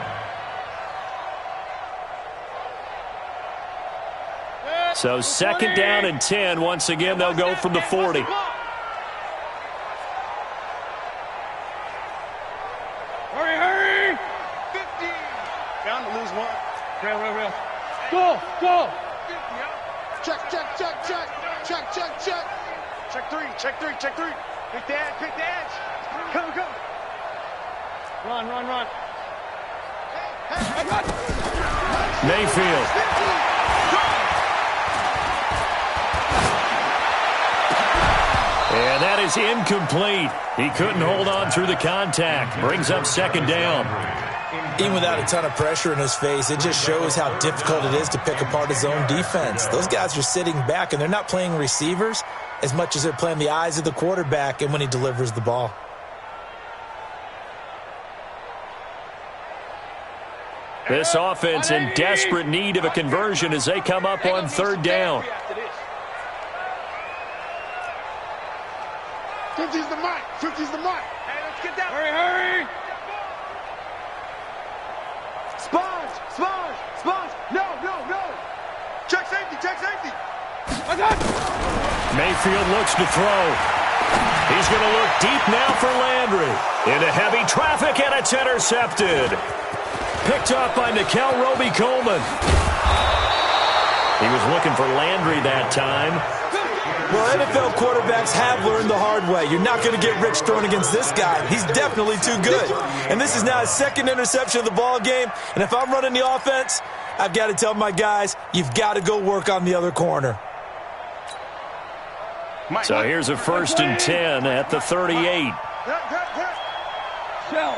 So second down and 10. Once again, they'll go from the 40. Hurry, hurry! 50. Down to lose one. Real. Go! 50. Check. Check three. Pick the edge. Come. Run. Hey, Mayfield. And that is incomplete. He couldn't hold on through the contact. Brings up second down. Even without a ton of pressure in his face, it just shows how difficult it is to pick apart his own defense. Those guys are sitting back, and they're not playing receivers as much as they're playing the eyes of the quarterback and when he delivers the ball. This offense in desperate need of a conversion as they come up on third down. 50's the mark. Hey, let's get that. Hurry. Sponge. No. Check safety. I got it. Mayfield looks to throw. He's going to look deep now for Landry. Into heavy traffic, and it's intercepted. Picked up by Nickel Roby-Coleman. He was looking for Landry that time. Well, NFL quarterbacks have learned the hard way. You're not going to get rich throwing against this guy. He's definitely too good. And this is now his second interception of the ball game. And if I'm running the offense, I've got to tell my guys, you've got to go work on the other corner. So here's a 1st and 10 at the 38. Shell.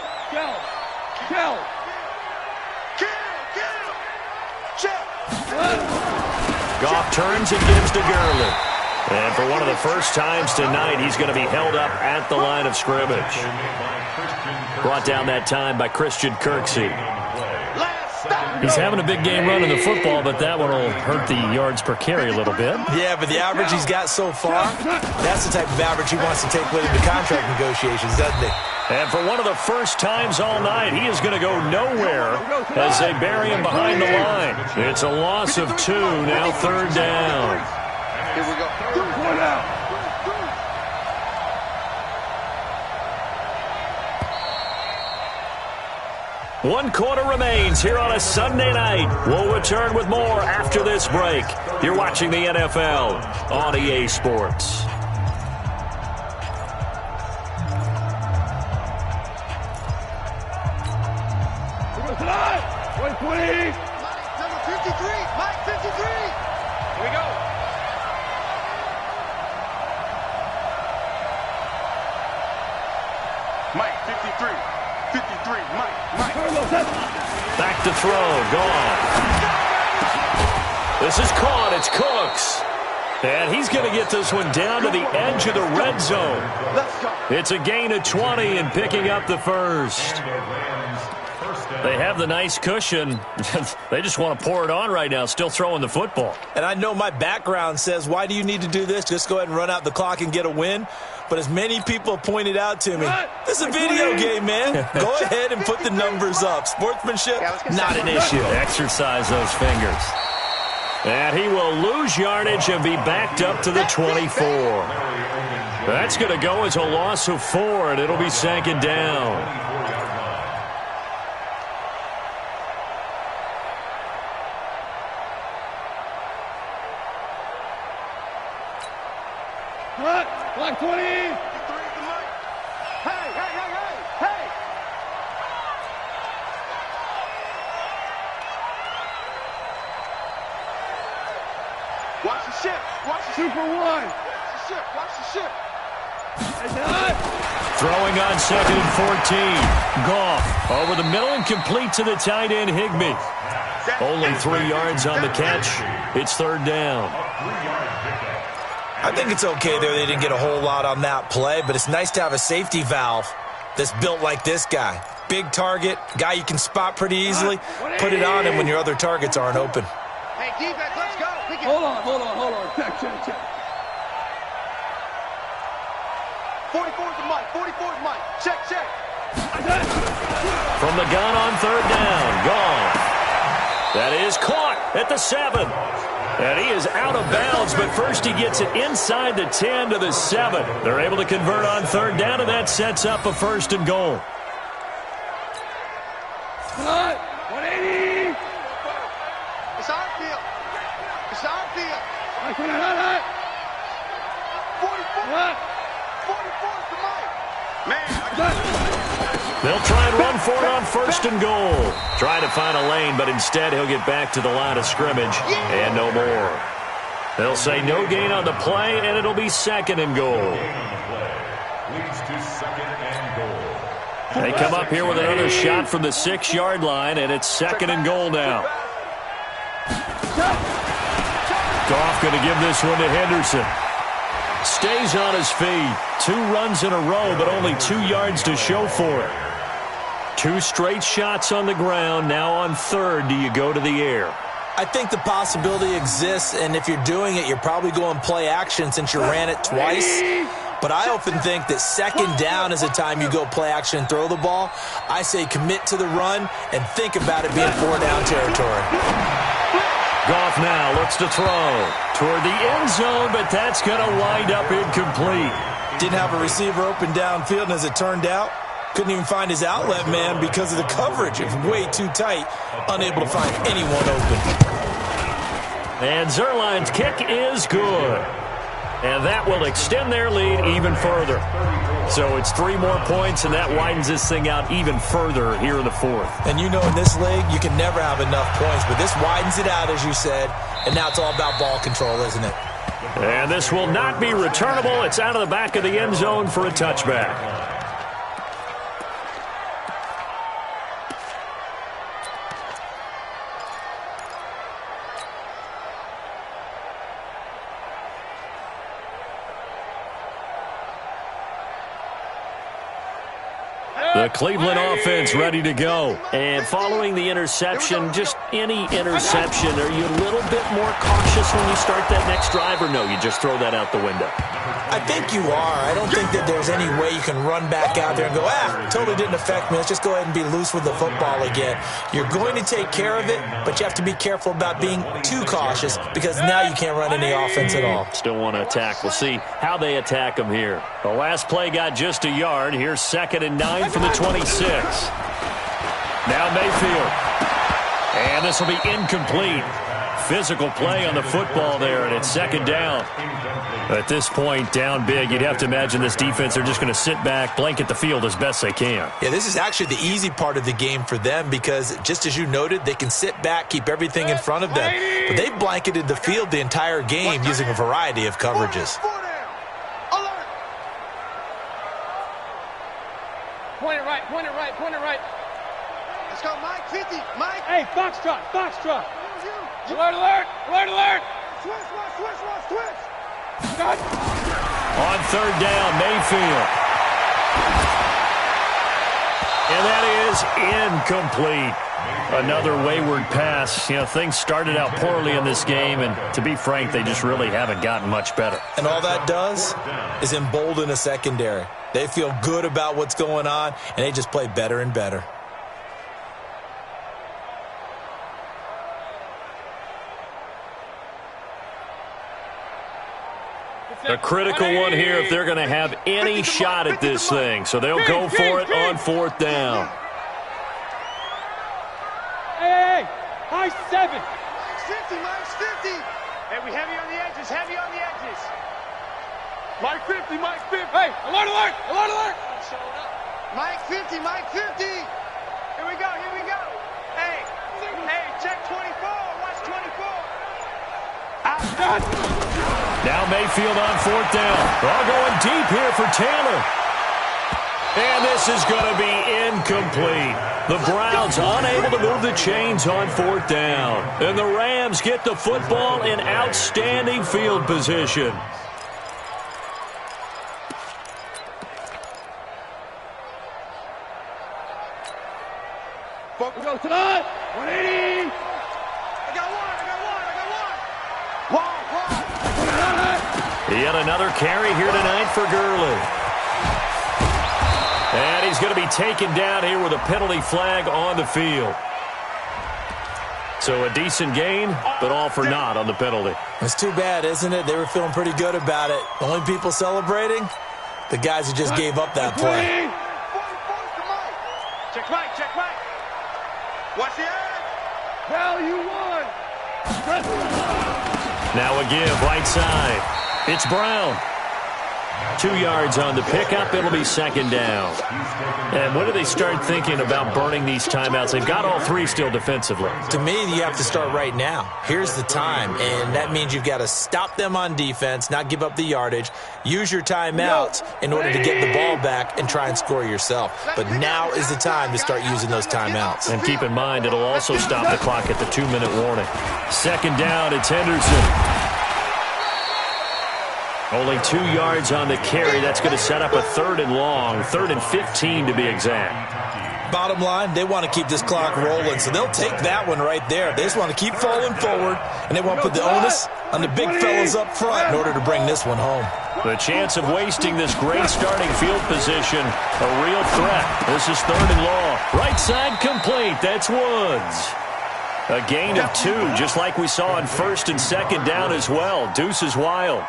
Goff turns and gives to Gurley. And for one of the first times tonight, he's going to be held up at the line of scrimmage. Brought down that time by Christian Kirksey. He's having a big game running the football, but that one will hurt the yards per carry a little bit. Yeah, but the average he's got so far, that's the type of average he wants to take with him to contract negotiations, doesn't he? And for one of the first times all night, he is going to go nowhere as they bury him behind the line. It's a loss of 2, now third down. Here we go. One out. One quarter remains here on a Sunday night. We'll return with more after this break. You're watching the NFL on EA Sports. Number 53, Mike 53. Here we go. to throw. Gone. This is caught. It's Cooks. And he's going to get this one down to the edge of the red zone. It's a gain of 20 and picking up the first. They have the nice cushion. They just want to pour it on right now, still throwing the football. And I know my background says, why do you need to do this? Just go ahead and run out the clock and get a win. But as many people pointed out to me, this is a video game, man. Go ahead and put the numbers up. Sportsmanship, not an issue. Exercise those fingers. And he will lose yardage and be backed up to the 24. That's going to go as a loss of 4, and it'll be second down. Block 20. Hey. Watch the ship. Watch the Super 1. Watch the ship. Watch the ship. Throwing on 2nd and 14. Goff over the middle and complete to the tight end Higbee. Only 3 yards on the catch. It's third down. I think it's okay there. They didn't get a whole lot on that play, but it's nice to have a safety valve that's built like this guy. Big target, guy you can spot pretty easily. Put it on him when your other targets aren't open. Hey, defense, let's go. Hold on. Check. 44's the mic. 44's mic. Check. From the gun on third down. Gone. That is caught at the 7. And he is out of bounds, but first he gets it inside the 10 to the 7. They're able to convert on third down, and that sets up a 1st and goal. 180. It's our field. 44's the mic. Man, they'll try and run for it on 1st and goal. Try to find a lane, but instead he'll get back to the line of scrimmage and no more. They'll say no gain on the play, and it'll be 2nd and goal. They come up here with another shot from the 6-yard line, and it's 2nd and goal now. Goff going to give this one to Henderson. Stays on his feet. 2 runs in a row, but only 2 yards to show for it. 2 straight shots on the ground. Now on third, do you go to the air? I think the possibility exists, and if you're doing it, you're probably going play action since you ran it twice. But I often think that 2nd down is the time you go play action and throw the ball. I say commit to the run and think about it being 4-down territory. Goff now looks to throw toward the end zone, but that's going to wind up incomplete. Didn't have a receiver open downfield, and as it turned out, couldn't even find his outlet man because of the coverage. It was way too tight, unable to find anyone open. And Zerline's kick is good. And that will extend their lead even further. So it's 3 more points, and that widens this thing out even further here in the 4th. And you know in this league, you can never have enough points, but this widens it out, as you said, and now it's all about ball control, isn't it? And this will not be returnable. It's out of the back of the end zone for a touchback. The Cleveland offense ready to go. And following the interception, just any interception, are you a little bit more cautious when you start that next drive, or no, you just throw that out the window? I think you are. I don't think that there's any way you can run back out there and go, totally didn't affect me. Let's just go ahead and be loose with the football again. You're going to take care of it, but you have to be careful about being too cautious because now you can't run any offense at all. Still want to attack. We'll see how they attack them here. The last play got just a yard. Here's 2nd and 9 from the 26. Now Mayfield. And this will be incomplete. Physical play on the football there, and it's 2nd down. At this point, down big, you'd have to imagine this defense, they're just going to sit back, blanket the field as best they can. Yeah, this is actually the easy part of the game for them because, just as you noted, they can sit back, keep everything in front of them. But they blanketed the field the entire game using a variety of coverages. Point it right. Let's go, Mike. 50. Mike. Hey, Foxtrot. Foxtrot. Alert, alert. Alert, alert. Switch. Got. On third down, Mayfield. And that is incomplete. Another wayward pass. You know, things started out poorly in this game, and to be frank, they just really haven't gotten much better. And all that does is embolden a secondary. They feel good about what's going on, and they just play better and better. A critical one here if they're going to have any shot at this thing. So they'll go for it on fourth down. Hey, high 7. Mike's 50. Hey, we heavy on the edges, Mike 50. Hey, alert, alert, alert, alert. Mike 50. Here we go. Hey, check 24. Watch 24. Now Mayfield on fourth down. All going deep here for Taylor. And this is going to be incomplete. The Browns unable to move the chains on fourth down. And the Rams get the football in outstanding field position. Go tonight. 180. I got one. Yet another carry here tonight for Gurley. And he's going to be taken down here with a penalty flag on the field. So a decent gain, but all for naught on the penalty. It's too bad, isn't it? They were feeling pretty good about it. The only people celebrating, the guys who just gave up that play. Check Mike. Watch the edge. Value 1. Now a give, right side. It's Brown. 2 yards on the pickup. It'll be second down. And when do they start thinking about burning these timeouts? They've got all three still defensively. To me, you have to start right now. Here's the time, and that means you've got to stop them on defense, not give up the yardage, use your timeouts in order to get the ball back and try and score yourself. But now is the time to start using those timeouts. And keep in mind, it'll also stop the clock at the 2-minute warning. Second down, it's Henderson. Only 2 yards on the carry. That's going to set up a 3rd and long, 3rd and 15 to be exact. Bottom line, they want to keep this clock rolling, so they'll take that one right there. They just want to keep falling forward, and they want to put the onus on the big fellas up front in order to bring this one home. The chance of wasting this great starting field position, a real threat. This is 3rd and long. Right side complete. That's Woods. A gain of 2, just like we saw on 1st and 2nd down as well. Deuce is wild.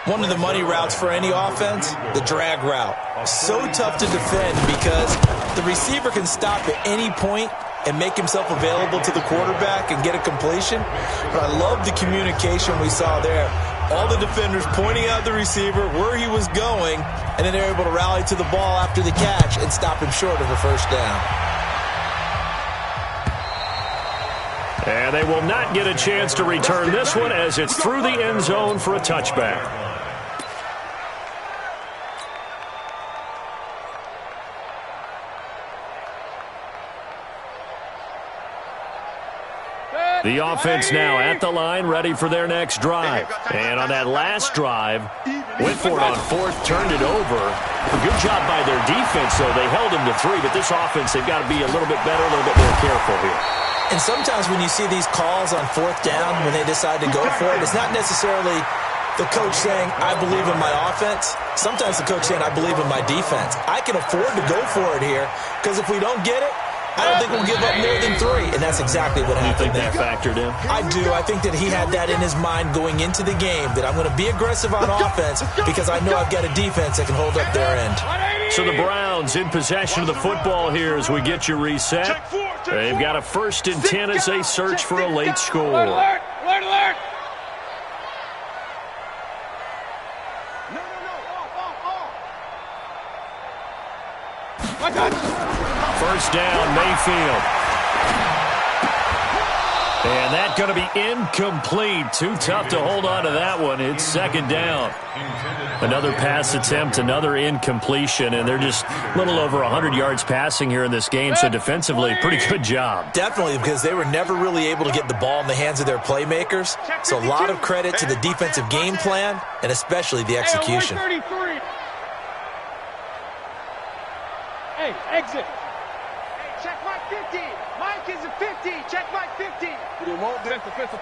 One of the money routes for any offense, the drag route. So tough to defend because the receiver can stop at any point and make himself available to the quarterback and get a completion. But I love the communication we saw there. All the defenders pointing out the receiver, where he was going, and then they're able to rally to the ball after the catch and stop him short of a first down. And they will not get a chance to return this one as it's through the end zone for a touchback. The offense now at the line, ready for their next drive. And on that last drive, went for it on 4th, turned it over. A good job by their defense, though. They held them to 3, but this offense, they've got to be a little bit better, a little bit more careful here. And sometimes when you see these calls on 4th down, when they decide to go for it, it's not necessarily the coach saying, I believe in my offense. Sometimes the coach saying, I believe in my defense. I can afford to go for it here because if we don't get it, I don't think we'll give up more than 3, and that's exactly what happened. You think that factored in? I do. I think that he had that in his mind going into the game, that I'm going to be aggressive on offense because I know I've got a defense that can hold up their end. So the Browns in possession of the football here as we get you reset. They've got a 1st and 10 as they search for a late score. Alert! First down, Mayfield. And that's going to be incomplete. Too tough to hold on to that one. It's second down. Another pass attempt, another incompletion, and they're just a little over 100 yards passing here in this game, so defensively, pretty good job. Definitely, because they were never really able to get the ball in the hands of their playmakers, so a lot of credit to the defensive game plan and especially the execution. Hey, exit. Check Mike 50. Mike is a 50. Check Mike 50. You won't pistol.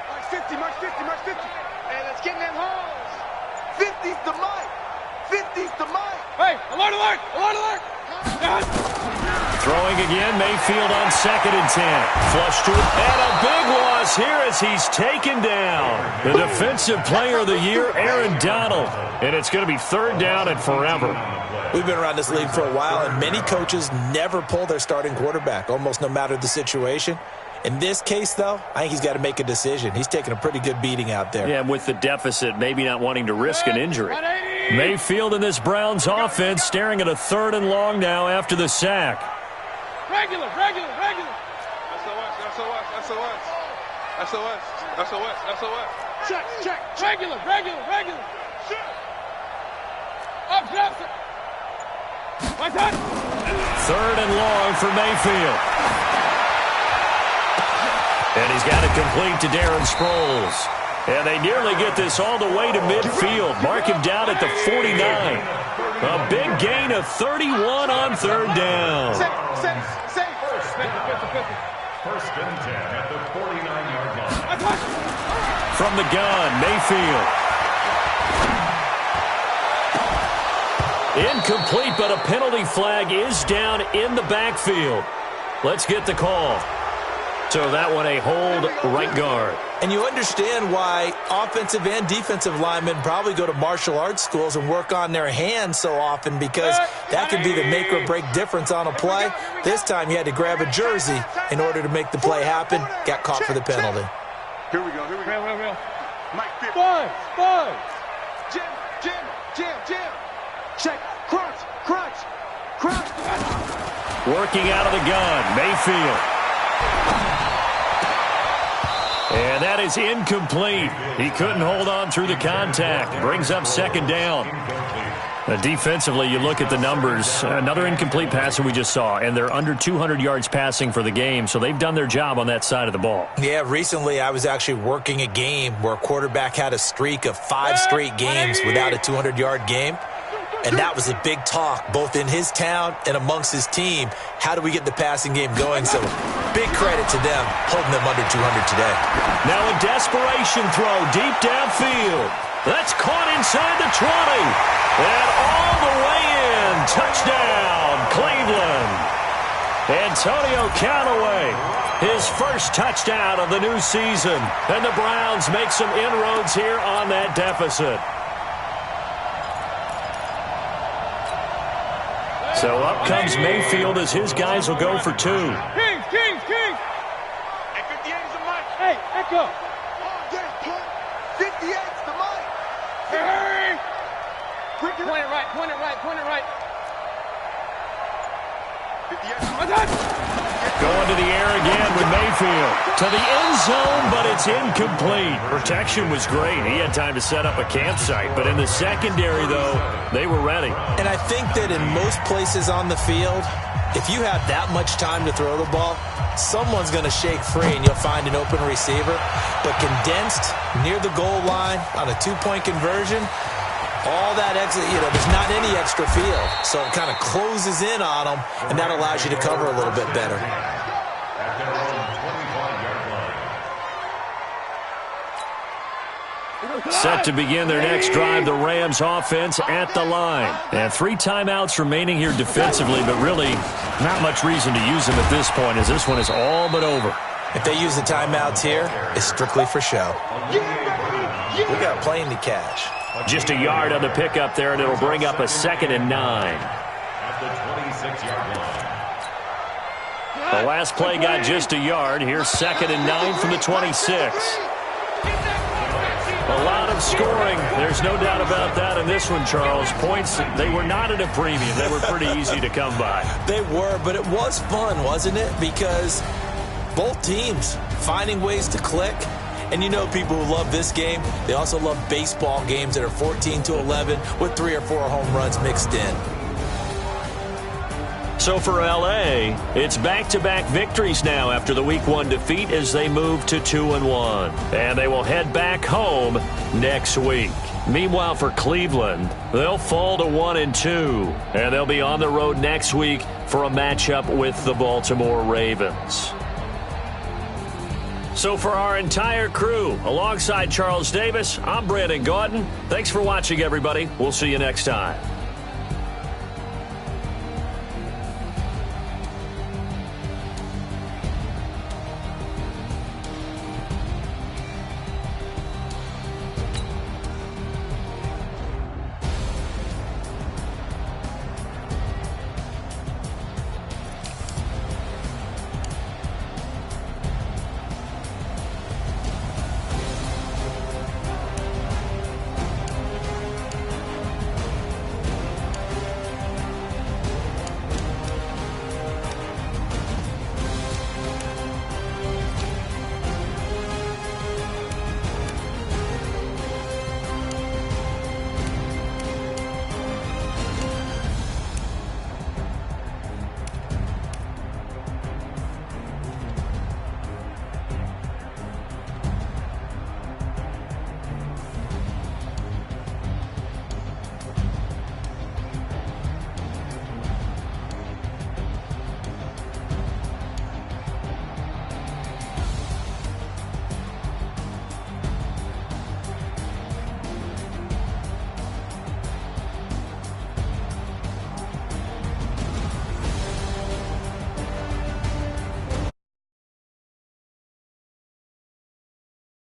Mike 50, Mike 50, Mike 50. Hey, let's get in them holes. 50's the Mike. 50's the Mike. Hey, alert. Throwing again, Mayfield on 2nd and 10. Flush to it, and a big loss here as he's taken down. The Defensive Player of the Year, Aaron Donald. And it's going to be 3rd down and forever. We've been around this league for a while, and many coaches never pull their starting quarterback, almost no matter the situation. In this case, though, I think he's got to make a decision. He's taking a pretty good beating out there. Yeah, with the deficit, maybe not wanting to risk an injury. Mayfield in this Browns offense staring at a 3rd and long now after the sack. Regular. SOS. Check. Regular. Up. My time. 3rd and long for Mayfield. And he's got it complete to Darren Sproles. And they nearly get this all the way to midfield. Mark him down at the 49. A big gain of 31 on 3rd down. Safe. First and 10 at the 49-yard line. From the gun, Mayfield. Incomplete, but a penalty flag is down in the backfield. Let's get the call. So that one a hold, right guard. And you understand why offensive and defensive linemen probably go to martial arts schools and work on their hands so often, because that could be the make or break difference on a play. This time you had to grab a jersey in order to make the play happen. Got caught for the penalty. Here we go. Real. Mike 50. Five. Jim. Check. Crunch. Working out of the gun, Mayfield. And that is incomplete. He couldn't hold on through the contact. Brings up 2nd down. Defensively, you look at the numbers. Another incomplete pass that we just saw, and they're under 200 yards passing for the game, so they've done their job on that side of the ball. Yeah, recently I was actually working a game where a quarterback had a streak of 5 straight games without a 200-yard game. And that was a big talk, both in his town and amongst his team. How do we get the passing game going? So big credit to them, holding them under 200 today. Now a desperation throw deep downfield. That's caught inside the 20. And all the way in. Touchdown, Cleveland. Antonio Callaway, his first touchdown of the new season. And the Browns make some inroads here on that deficit. So up comes Mayfield as his guys will go for 2. Kings. Hey, 58 is the Mike. Hey, echo. 58's the Mike. Hey. Point it right. 58. Going to the air again with Mayfield. To the end zone, but it's incomplete. Protection was great. He had time to set up a campsite. But in the secondary, though, they were ready. And I think that in most places on the field, if you have that much time to throw the ball, someone's going to shake free and you'll find an open receiver. But condensed near the goal line on a 2-point conversion, all that exit, there's not any extra field. So it kind of closes in on them, and that allows you to cover a little bit better. Set to begin their next drive, the Rams offense at the line. And 3 timeouts remaining here defensively, but really not much reason to use them at this point, as this one is all but over. If they use the timeouts here, it's strictly for show. We got plenty to catch. Just a yard on the pickup there, and it'll bring up a 2nd and 9. At the 26-yard line. The last play got just a yard. Here's 2nd and 9 from the 26. A lot of scoring. There's no doubt about that in this one, Charles. Points, they were not at a premium. They were pretty easy to come by. They were, but it was fun, wasn't it? Because both teams finding ways to click. And you know people who love this game, they also love baseball games that are 14-11 with 3 or 4 home runs mixed in. So for L.A., it's back-to-back victories now after the Week 1 defeat as they move to 2-1. And they will head back home next week. Meanwhile, for Cleveland, they'll fall to 1-2. And they'll be on the road next week for a matchup with the Baltimore Ravens. So for our entire crew, alongside Charles Davis, I'm Brandon Gaudin. Thanks for watching, everybody. We'll see you next time.